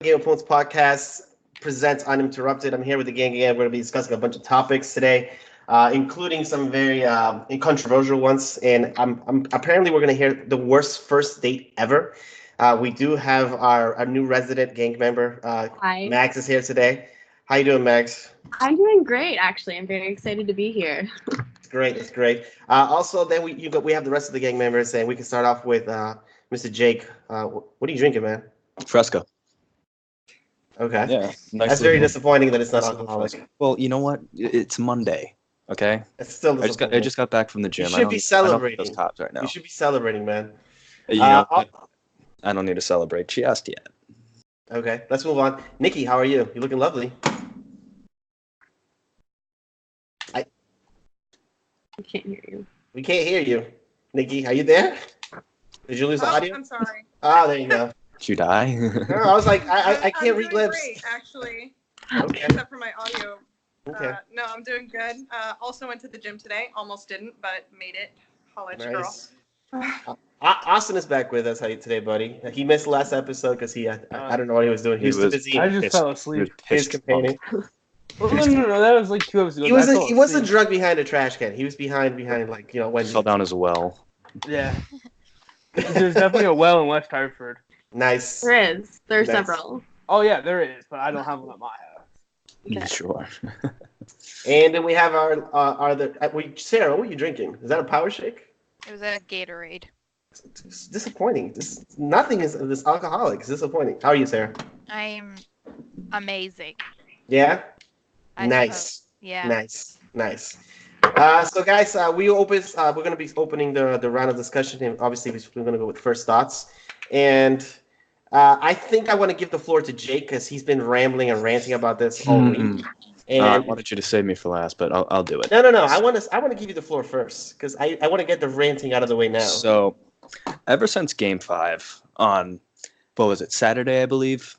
Game of Pwns podcast presents Uninterrupted. I'm here with the gang again. We're going to be discussing a bunch of topics today, including some very controversial ones. And apparently we're going to hear the worst first date ever. We do have our new resident gang member, Hi. Max, is here today. How you doing, Max? I'm doing great, actually. I'm very excited to be here. It's great. It's great. Also, then we have the rest of the gang members, and we can start off with Mr. Jake. What are you drinking, man? Fresco. Okay. Yeah. Nice That's very little- disappointing that it's not nice little alcoholic. Fresco. Well, you know what? It's Monday. Okay. It's still I disappointing. just got back from the gym. should I don't be need- I don't need celebrating. those cops right now. You should be celebrating, man. You know, Uh, I don't need to celebrate just yet. Okay, let's move on. Nikki, how are you? You looking lovely. I can't hear you. We can't hear you. Nikki, are you there? Did you lose the audio? I'm sorry. Oh, there you go. Did you die? No, I was like, I I'm can't read doing lips. Great, actually, Okay. except for my audio. Okay. No, I'm doing good. Also went to the gym today. Almost didn't, but made it. Holla at your Nice. girl. Austin is back with us today, buddy. He missed the last episode because I don't know what he was doing. He was too busy. I just Pissed- fell he was asleep. His pissed companion. Well, no, that was like 2 episodes ago. He was I fell he wasn't asleep. drunk behind a trash can. He was behind like when Fell down as well. Yeah. There's definitely a well in West Hartford. Nice. There is. There are Nice. several. Oh yeah, there is, but I don't have one at my house. Okay. Sure. And then we have Sarah, what are you drinking? Is that a power shake? It was a Gatorade. It's disappointing. Nothing is this alcoholic. It's disappointing. How are you, Sarah? I'm amazing. Yeah. I Nice. suppose. Yeah. Nice. So guys, we're going to be opening the round of discussion, and obviously we're going to go with first thoughts. And I think I want to give the floor to Jake because he's been rambling and ranting about this all week. I And wanted you to save me for last, but I'll do it. no. I want to give you the floor first because I want to get the ranting out of the way now. So, ever since Game 5 on, what was it, Saturday, I believe,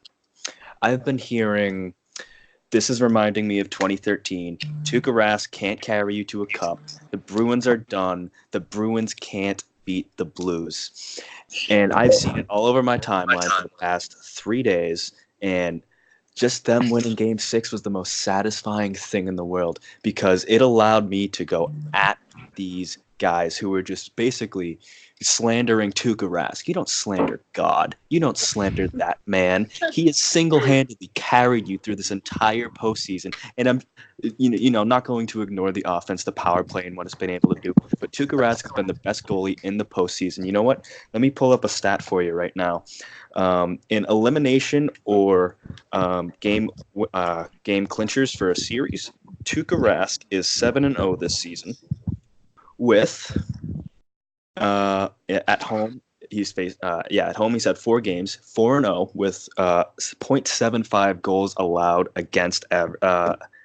I've been hearing, this is reminding me of 2013. Tuukka Rask can't carry you to a cup. The Bruins are done. The Bruins can't beat the Blues. And I've seen it all over my timeline for the past 3 days, and just them winning Game 6 was the most satisfying thing in the world because it allowed me to go at these guys who were just basically slandering Tuukka Rask. You don't slander God. You don't slander that man. He has single-handedly carried you through this entire postseason. And I'm, not going to ignore the offense, the power play, and what it's been able to do. But Tuukka Rask has been the best goalie in the postseason. You know what? Let me pull up a stat for you right now. In elimination or game clinchers for a series, Tuukka Rask is 7-0 this season. With at home at home he's had 4 games, 4-0 with 0.75 goals allowed against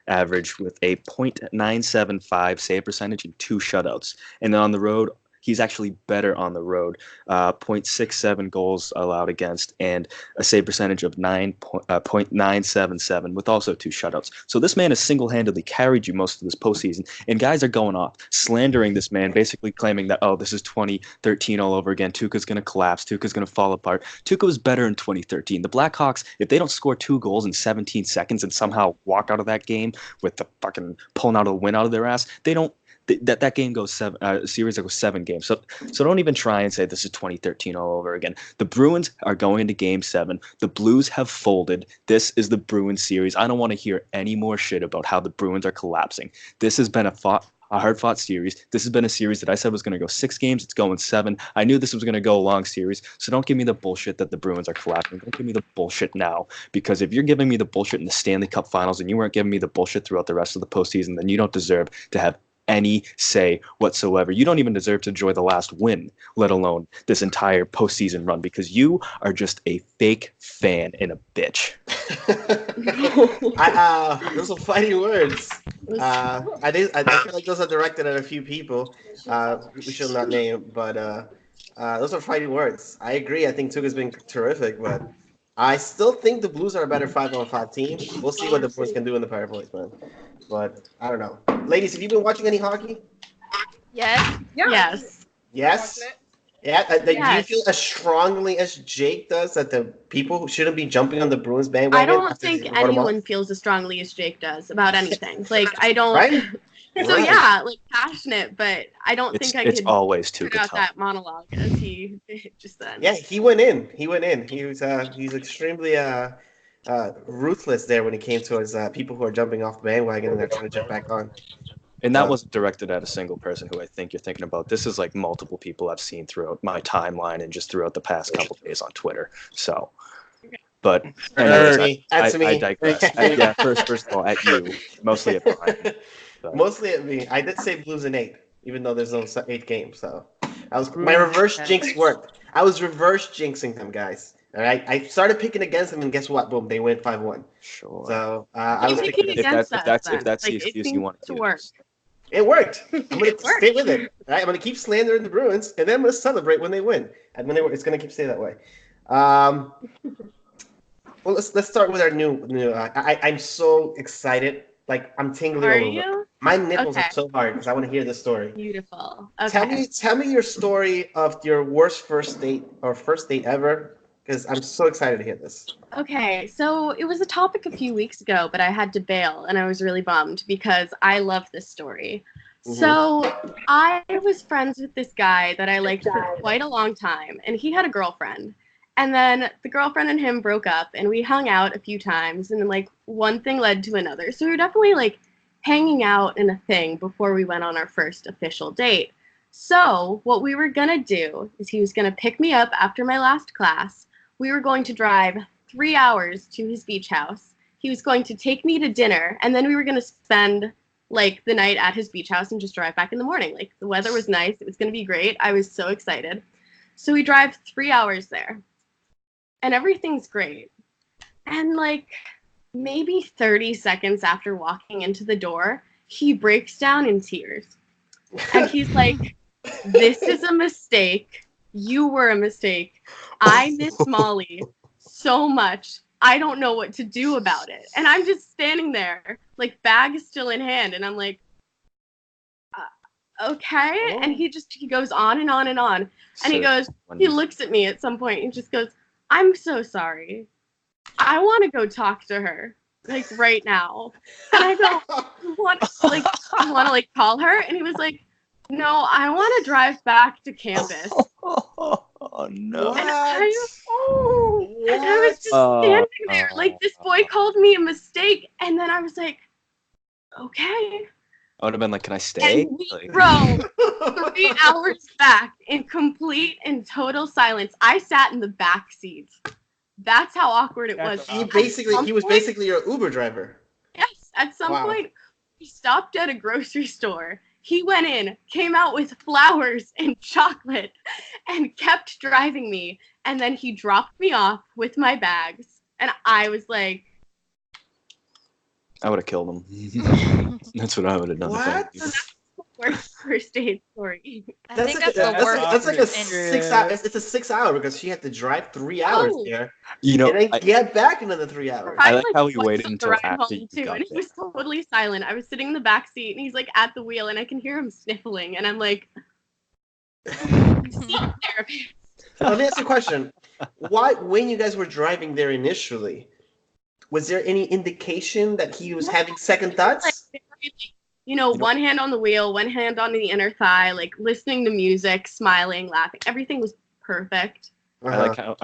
average with a .975 save percentage and 2 shutouts. And then on the road, he's actually better on the road, 0.67 goals allowed against and a save percentage of 0.977 with also 2 shutouts. So this man has single-handedly carried you most of this postseason, and guys are going off, slandering this man, basically claiming that, oh, this is 2013 all over again. Tuukka's going to collapse. Tuukka's going to fall apart. Tuukka was better in 2013. The Blackhawks, if they don't score 2 goals in 17 seconds and somehow walk out of that game with the fucking pulling out of the win out of their ass, they don't. That game goes series that goes 7 games. So don't even try and say this is 2013 all over again. The Bruins are going into Game 7. The Blues have folded. This is the Bruins series. I don't want to hear any more shit about how the Bruins are collapsing. This has been a hard-fought series. This has been a series that I said was going to go 6 games. It's going 7. I knew this was going to go a long series. So don't give me the bullshit that the Bruins are collapsing. Don't give me the bullshit now. Because if you're giving me the bullshit in the Stanley Cup Finals and you weren't giving me the bullshit throughout the rest of the postseason, then you don't deserve to have any say whatsoever. You don't even deserve to enjoy the last win, let alone this entire postseason run, because you are just a fake fan and a bitch. Those are fighting words. I feel like those are directed at a few people. We should not name, but those are fighting words. I agree. I think Tuukka's been terrific, but I still think the Blues are a better 5-on-5 team. We'll see what the Bruins can do in the power plays, man. But I don't know. Ladies, have you been watching any hockey? Yes. Yeah. Yes. Yes. Watching it. Yeah, do you Yes. feel as strongly as Jake does that the people who shouldn't be jumping on the Bruins I bandwagon? don't after they think wrote 'em off? anyone feels as strongly as Jake does about anything. Like I don't. Right? So Right. yeah, like passionate, but I don't It's think I could always put Tuca out Tell. that monologue as he did just then. Yeah, he went in. He went in. He's extremely ruthless there when it came to his people who are jumping off the bandwagon and they're trying to jump back on. And that wasn't directed at a single person who I think you're thinking about. This is like multiple people I've seen throughout my timeline and just throughout the past couple days on Twitter. So, but anyways, That's me. I digress. Yeah, first of all, at you, mostly at Brian. But. Mostly at me. I did say Blues in 8, even though there's no 8th game. So my reverse jinx worked. I was reverse jinxing them, guys. All right, I started picking against them, and guess what? Boom, they went 5-1. Sure. So I was picking picking against if us. that's Like, the it excuse you seems want to to work. use. It worked. I'm gonna It worked. stay with it. All right, I'm gonna keep slandering the Bruins, and then I'm gonna celebrate when they win. And when they win, it's gonna keep staying that way. Well, let's start with our new. I'm so excited. Like I'm tingling. Are a little bit. you? My nipples Okay. are so hard because I want to hear this story. Beautiful. Okay. Tell me your story of your worst first date or first date ever, because I'm so excited to hear this. Okay, so it was a topic a few weeks ago, but I had to bail, and I was really bummed because I love this story. Mhm. So I was friends with this guy that I liked for quite a long time, and he had a girlfriend. And then the girlfriend and him broke up, and we hung out a few times, and then like one thing led to another. So we were definitely like hanging out in a thing before we went on our first official date. So what we were gonna do is he was gonna pick me up after my last class. We were going to drive 3 hours to his beach house. He was going to take me to dinner, and then we were going to spend like the night at his beach house and just drive back in the morning. Like the weather was nice. It was going to be great. I was so excited. So we drive 3 hours there, and everything's great. And like maybe 30 seconds after walking into the door, he breaks down in tears. And he's like, "This is a mistake. You were a mistake. I miss Molly so much. I don't know what to do about it." And I'm just standing there, like bag still in hand, and I'm like, okay. And he goes on and on and on. And he looks at me at some point and just goes, "I'm so sorry. I want to go talk to her, like right now." And I go, you want to like call her? And he was like, "No, I want to drive back to campus." Oh no! And I was just standing there, like this boy called me a mistake, and then I was like, okay. I would have been like, "Can I stay?" And we drove 3 hours back in complete and total silence. I sat in the back seat. That's how awkward it was. He was basically your Uber driver. Yes, at some point, we stopped at a grocery store. He went in, came out with flowers and chocolate, and kept driving me. And then he dropped me off with my bags. And I was like, I would have killed him. That's what I would have done. What? worst first date story. I think that's the worst. That's like a 6 hour. It's a 6 hour because she had to drive 3 hours there. You know, and then get back another 3 hours. I like how he waited until after you got and he was totally silent. I was sitting in the back seat and he's like at the wheel and I can hear him sniffling and I'm like, therapist. Let me ask you a question. Why, when you guys were driving there initially, was there any indication that he was having second thoughts? You know, one hand on the wheel, one hand on the inner thigh, like listening to music, smiling, laughing. Everything was perfect. I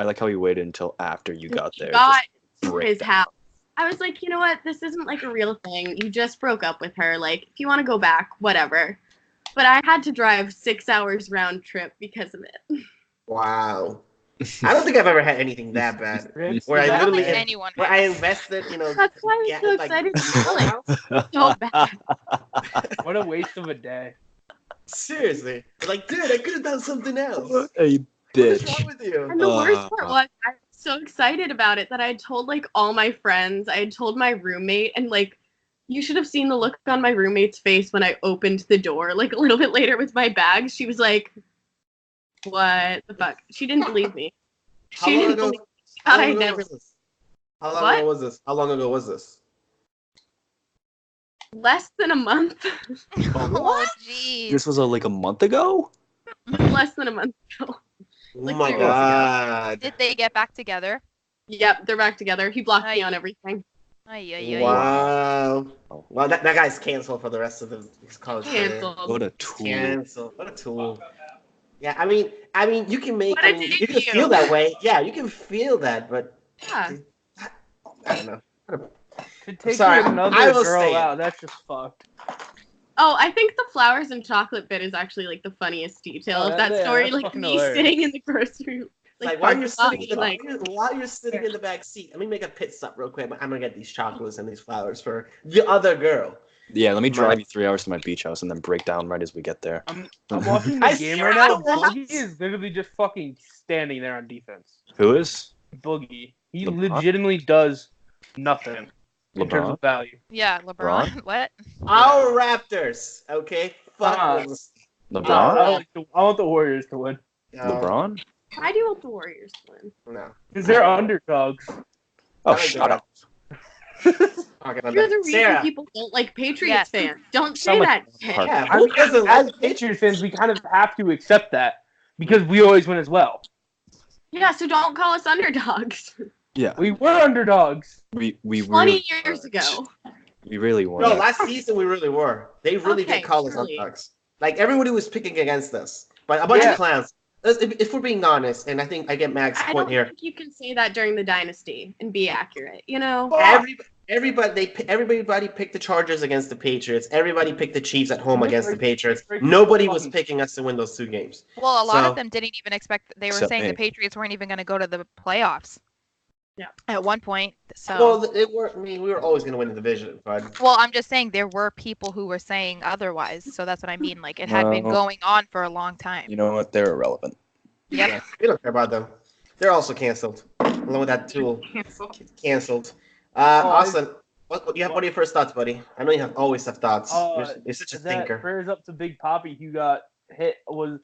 like how he waited until after you got there. Got to his house. I was like, you know what? This isn't like a real thing. You just broke up with her. Like, if you want to go back, whatever. But I had to drive 6 hours round trip because of it. Wow. I don't think I've ever had anything that bad. Where I literally I invested, you know. That's why I was so excited to tell it. So bad. What a waste of a day. Seriously. Like, dude, I could have done something else. A bitch. What's wrong with you? And the worst part was I was so excited about it that I had told like all my friends. I had told my roommate and like you should have seen the look on my roommate's face when I opened the door like a little bit later with my bag. She was like, "What the fuck?" She didn't believe me. She didn't believe me. She thought I never. How long ago was this? How long ago was this? Less than a month. Oh, jeez. This was like a month ago? Less than a month ago. Oh Like my 3 weeks ago. god. Did they get back together? Yep, they're back together. He blocked me Ay. on everything. Ay, ay, ay. Wow. Well, that guy's canceled for the rest of his college career. Canceled. What a tool. Canceled. What a tool. Yeah, I mean, you can make. What a you can debut. feel that way. Yeah, you can feel that, but Yeah. I don't know. To take sorry, another I will girl say it. out, that's just fucked. Oh, I think the flowers and chocolate bit is actually like the funniest detail Oh, of that yeah, story. that's Like fucking me hilarious. sitting in the grocery, Like while parking you're lot, sitting in the like, while you're sitting in the back seat, let me make a pit stop real quick. I'm gonna get these chocolates and these flowers for the other girl. Yeah, let me drive you 3 hours to my beach house and then break down right as we get there. I'm watching the I game see right now. that. Boogie is literally just fucking standing there on defense. Who is? Boogie. He LeBron? legitimately does nothing in terms LeBron? of value. Yeah, LeBron. What? Our Raptors, okay? Fuck them. LeBron? I want the Warriors to win. LeBron? why do you want the Warriors to win? No. Because they're underdogs. Oh, I like shut that. up. You're the reason Sarah. people don't like Patriots Yes. fans. Don't So say much that shit. heart. Yeah, I who mean, doesn't as like Patriots fans, we kind of have to accept that because we always win as well. Yeah, so don't call us underdogs. Yeah, We were underdogs. we 20 really years weren't. ago. We really weren't. No, last season we really were. They really Okay, did call us truly. underdogs. Like everybody was picking against us, but a bunch Yeah. of clowns. If we're being honest, and I think I get Mag's I point don't here. think you can say that during the dynasty and be accurate. You know. Everybody picked the Chargers against the Patriots. Everybody picked the Chiefs at home against the Patriots. Right. Nobody was picking us to win those 2 games. Well, a lot So- of them didn't even expect. They were Except saying me. the Patriots weren't even going to go to the playoffs. Yeah. At one point, so. Well, we were always going to win the division, but Well, I'm just saying there were people who were saying otherwise. So that's what I mean. Like it had been Well, going on for a long time. You know what? They're irrelevant. Yep. yeah, we don't care about them. They're also canceled, along with that tool. Canceled. Austin, what are your first thoughts, buddy? I know you always have thoughts. You're such a That thinker. prayers up to Big Poppy, who got hit, was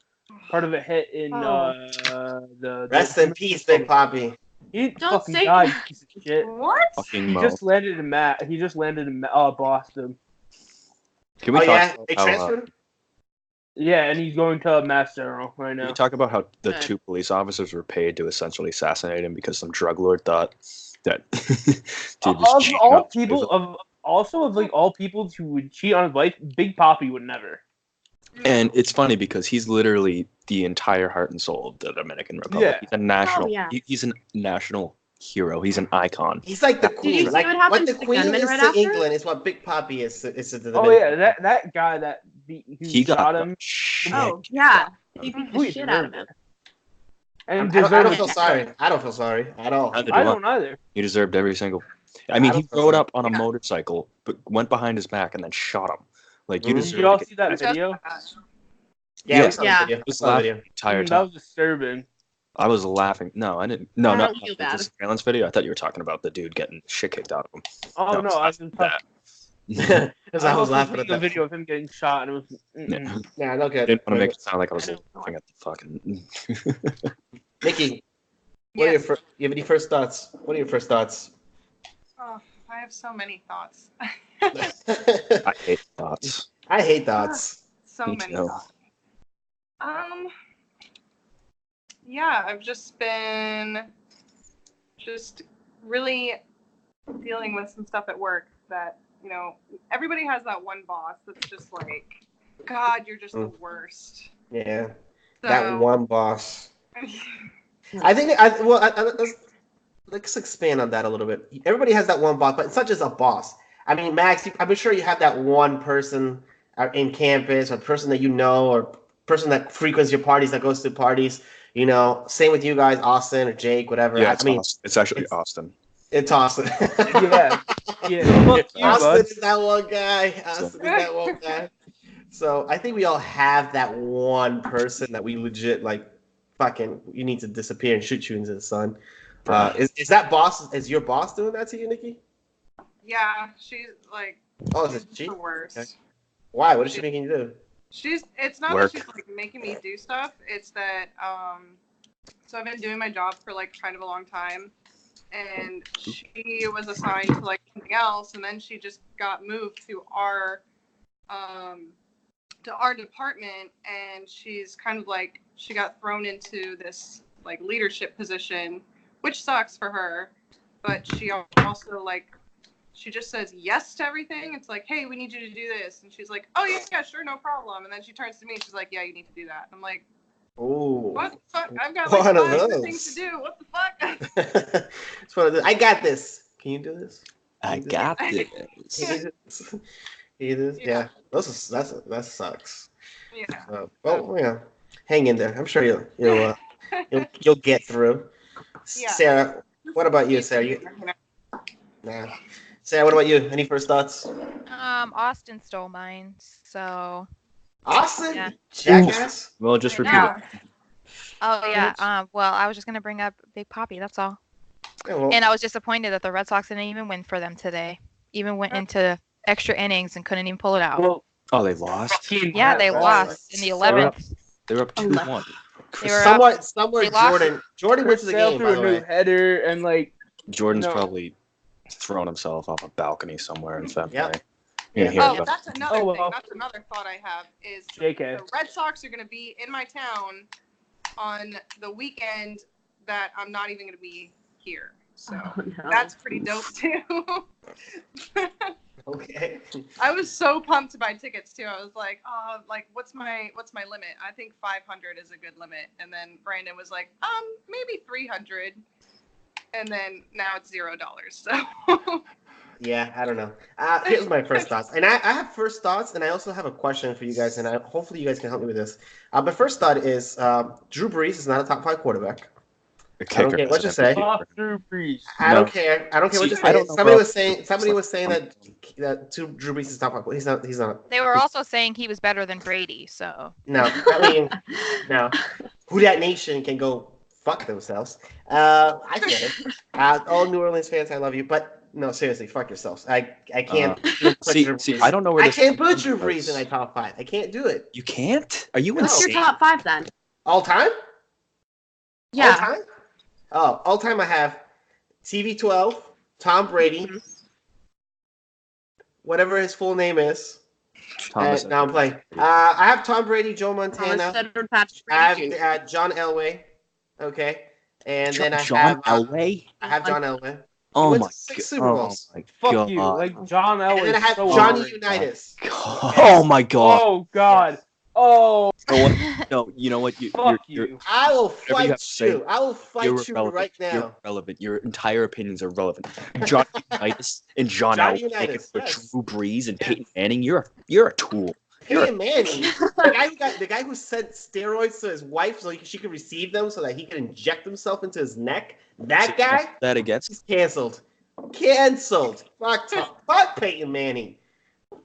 part of a hit in the. Rest in peace, Big Poppy. He Don't fucking say died, that. piece of shit. What? Fucking He Mo. just landed in Boston. Can we Oh talk yeah, about they how, transferred. Yeah, and he's going to Mass General right can now. we talk about how the Good. 2 police officers were paid to essentially assassinate him because some drug lord thought that dude was Of cheating all on his people, wife. all people who would cheat on his wife, Big Poppy would never. And it's funny because he's literally the entire heart and soul of the Dominican Republic. Yeah. He's a national. yeah. He's a national hero. He's an icon. He's like the you queen. see Like what happened what the to the queen gunman is right to after? England is what Big Poppy is to the Oh Dominican. yeah, that guy that who He shot got him shit. Oh yeah. He beat the Who shit out of him. and I don't deserved. feel sorry. I don't feel sorry at all. Neither do I don't either. He deserved every single. I mean, I he don't feel rode sorry. up on a Yeah. motorcycle, but went behind his back and then shot him. Like you Mhm. Did deserve you all to get. see that video? Yeah, Yeah. we saw the Yeah. video. I We was saw the laughing video. the entire That time. was disturbing. I was laughing. No, I didn't. No, I not don't feel the bad. surveillance video. I thought you were talking about the dude getting shit kicked out of him. Oh no, I was that. Because I was laughing seeing at the that. video of him getting shot, and it was. Yeah. Yeah, no I good. didn't want to make it sound like I was I don't know. laughing at the fucking. Nikki, what are Yes. you have any first thoughts? What are your first thoughts? Oh, I have so many thoughts. I hate thoughts. I hate thoughts. So Me many too. thoughts. Yeah, I've just been really dealing with some stuff at work that, everybody has that one boss that's just like, God, you're just the worst. Yeah, So, that one boss. I think let's expand on that a little bit. Everybody has that one boss, but it's not just a boss. I mean, Max, I'm sure you have that one person in campus, or person that you know, or person that frequents your parties, that goes to parties. Same with you guys, Austin or Jake, whatever. Yeah, it's actually it's- Austin. It's Austin. Yeah. Yeah. Fuck you, Austin bud. is that one guy. Austin is that one guy. So I think we all have that one person that we legit like. Fucking, you need to disappear and shoot you into the sun. Is that boss? Is your boss doing that to you, Nikki? yeah, she's like, Oh, is it she's she? the worst. Okay. Why? What is she making you do? It's not Work. that she's like making me do stuff. It's that, so I've been doing my job for like kind of a long time, and she was assigned to like something else, and then she just got moved to our department, and she's kind of like she got thrown into this like leadership position, which sucks for her. But she also like, she just says yes to everything. It's like, hey, we need you to do this, and she's like, oh yeah, sure, no problem. And then she turns to me and she's like, yeah, you need to do that. I'm like, Ooh. what the fuck? I've got like One of 5 those. things to do. What the fuck? It's one of the, I got this. Can you do this? I got Can you this. do this? Can you do this? Yeah. Yeah. That sucks. Yeah. Well, yeah. Hang in there. I'm sure you'll get through. Yeah. Sarah, what about you, Sarah? Nah. Sarah, what about you? Any first thoughts? Austin stole mine, so. Austin? Yeah. Jackass? Well, just I repeat know. it. Oh yeah. Well, I was just gonna bring up Big Papi. That's all. Yeah, well, And I was disappointed that the Red Sox didn't even win for them today. Even went into extra innings and couldn't even pull it out. Well, Oh, they lost. Yeah, they lost in the 11th. They were up 2-1. They were up. somewhere they lost. Jordan went to the Sale game, threw by a the new way. header and like Jordan's No. probably thrown himself off a balcony somewhere in Fenway. Yep. You hear Oh, about that's another Oh, thing. well. That's another thought I have is JK. the Red Sox are going to be in my town on the weekend that I'm not even going to be here. So Oh, no. that's pretty dope too. Okay. I was so pumped to buy tickets too. I was like, oh, like what's my limit? I think 500 is a good limit. And then Brandon was like, maybe 300. And then now it's $0. So Yeah, I don't know. Here's my first thoughts. And I have first thoughts, and I also have a question for you guys, and hopefully you guys can help me with this. My first thought is Drew Brees is not a top 5 quarterback. the I don't kicker care what you say. off Drew Brees. I don't care. I don't care what you See, I say. don't know, Somebody bro. was saying that Drew Brees is top 5. He's not. He's not. They were also saying he was better than Brady. So. No, I mean, no. Who that nation can go fuck themselves. I get it. All New Orleans fans, I love you, but no, seriously, fuck yourselves. I can't put Drew See, Brees. I don't know where I this can't put comes Drew from. Brees in my top 5. I can't do it. You can't? Are you No. What's your insane? top 5 then? All time? All Yeah. time? Oh, all time I have TV12, Tom Brady, whatever his full name is. Thomas Now I'm playing. I have Tom Brady, Joe Thomas Montana. Edward Patrick I Brady Jr. have John Elway. Okay. And then I John have Elway? I have John Elway. Oh went my to 6 god. Super Bowls. Oh my Fuck god. you. Like John Elway. And then I have so Johnny overrated. Unitas. Oh my god. Oh God. Oh No, you know what? fuck you're you. I will Whatever you fight have to say, you. I will fight you're you irrelevant. right now. You're irrelevant. Your entire opinions are relevant. John Unitas and John Johnny Elway taking Unitas, for yes. Drew Brees and Yes. Peyton Manning. You're a tool. Peyton Manning, the guy who sent steroids to his wife so she could receive them so that he could inject himself into his neck. That guy, That against. he's canceled. Canceled. Fuck Peyton Manning.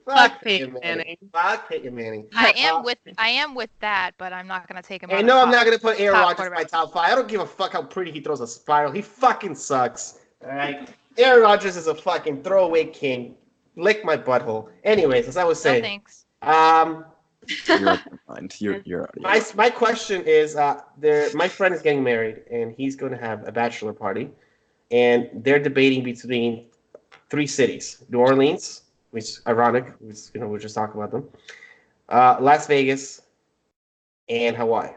Fuck Peyton Manning. Fuck Peyton Manning. I am with that, but I'm not gonna take him. And out no, of I'm not gonna put Aaron top Rodgers in my quarterback. top 5. I don't give a fuck how pretty he throws a spiral. He fucking sucks. All right. Aaron Rodgers is a fucking throwaway king. Lick my butthole. Anyways, as I was No saying, thanks. You're out of your mind. You're out of your my question is, my friend is getting married, and he's going to have a bachelor party, and they're debating between 3 cities: New Orleans, which is ironic, we're just talking about them, Las Vegas, and Hawaii.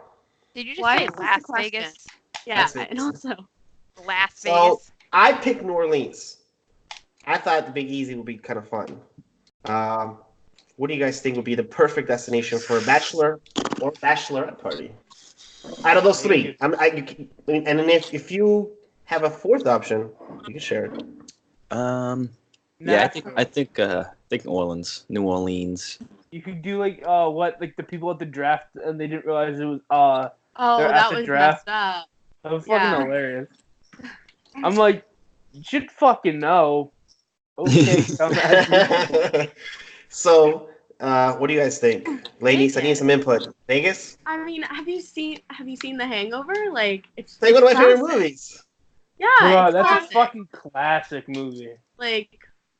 Did you just Why say is this a Las question? Vegas? Yeah, That's it. and also Las So- Vegas. I picked New Orleans. I thought the Big Easy would be kind of fun. What do you guys think would be the perfect destination for a bachelor or bachelorette party? Out of those 3, and then if you have a 4th option, you can share it. Yeah, I think New Orleans. You could do like the people at the draft and they didn't realize it was oh, They're at that the was draft. messed up. that was Yeah. fucking hilarious. I'm like, you should fucking know. Okay, dumbass. So, what do you guys think, ladies? I need some input. Vegas? I mean, have you seen The Hangover? Like, it's It's like one of my favorite classic. movies. Yeah, Bro, it's that's classic. a fucking classic movie. Like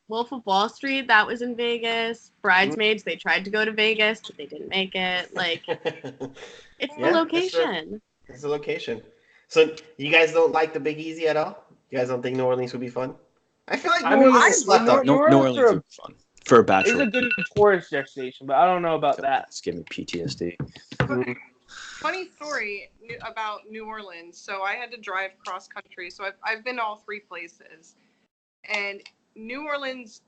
Wolf of Wall Street, that was in Vegas. Bridesmaids, they tried to go to Vegas, but they didn't make it. Like, it's Yeah, the that's true. location. It's the location. So, you guys don't like the Big Easy at all? You guys don't think New Orleans would be fun? I feel like New I mean, Orleans is slept on. New Orleans would be fun for a It's bachelor. a good tourist destination, but I don't know about that. It's giving me PTSD. funny story about New Orleans. So I had to drive cross country. So I've been all 3 places, and New Orleans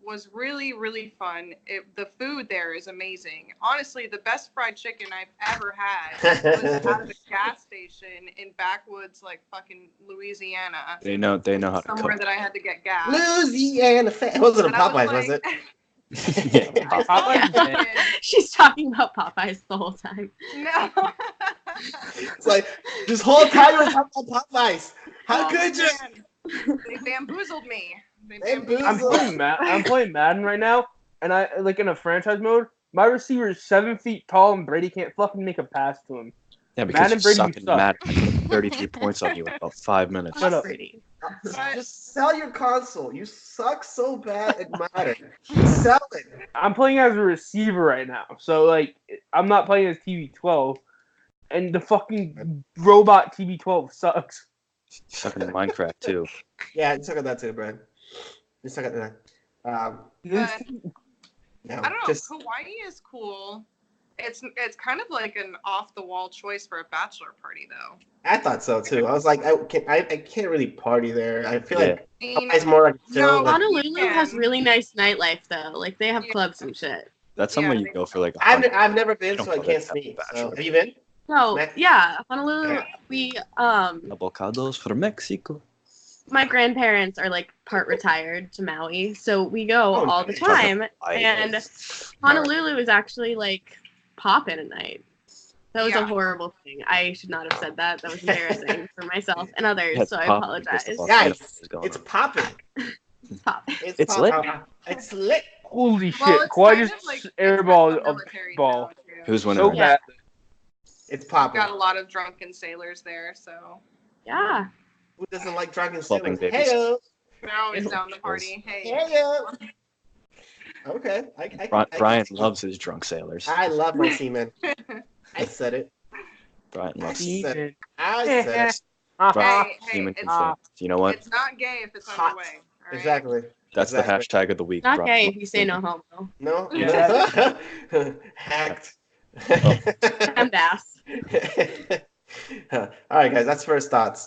was really, really fun. The food there is amazing. Honestly, the best fried chicken I've ever had was out of a gas station in backwoods, like fucking Louisiana. They know how to Somewhere cook. that I had to get gas. Louisiana. It wasn't a And I Popeyes, was like- it? Yeah. Popeyes, man. She's talking about Popeyes the whole time. No. It's like this whole time you were talking about Popeyes. How Oh, could you? man. They bamboozled me. I'm playing Madden right now, and I like in a franchise mode. My receiver is 7 feet tall, and Brady can't fucking make a pass to him. Yeah, because Madden you Brady, suck you and suck. Madden 33 points on you in about 5 minutes. Shut up. Pretty. Just sell your console. You suck so bad it matters. Sell it. I'm playing as a receiver right now, so like I'm not playing as TB12, and the fucking robot TB12 sucks. Sucking in Minecraft too. Yeah, you suck at that too, Brad. You suck at that. But No, I don't know. just Hawaii is cool. It's kind of like an off the wall choice for a bachelor party, though. I thought so too. I was like, I can't really party there. I feel like I mean, it's more like a chill. No, like- Honolulu has really nice nightlife though. Like they have Yeah. clubs and shit. That's somewhere Yeah, you go for like. I've never been, Don't so I go can't there, speak. So, bachelor. have you been? No, Mex- yeah, Honolulu. We Avocados for Mexico. my grandparents are like part retired to Maui, so we go Oh, all the nice. time. I- And Honolulu is actually like poppin' at night. That was a Yeah. horrible thing. I should not have said that. That was embarrassing for myself and others. Yeah, So I poppin' because apologize. the volcano Guys, is going it's on. popping. Pop. It's pop- lit. It's lit. Holy Well, shit! it's Kawhi kind just of like airballed a military ball. town, too. Who's winning? So right Yeah. bad. It's We've popping. got a lot of drunken sailors there, so Yeah. Who doesn't like dragon Clubbing sailors? babies. Hey they're always down the party. Hey, Okay. Brian loves his drunk sailors. I love my seamen. I said it. Brian loves Even. I said it. Brian hey, semen it's, consumed. You know what? it's not gay if it's Hot. underway. All right? Exactly. That's exactly. the hashtag of the week. Not Brian gay loves if you say semen. no homo. No. Yeah. Hacked. I'm bass. All right, guys. That's first thoughts.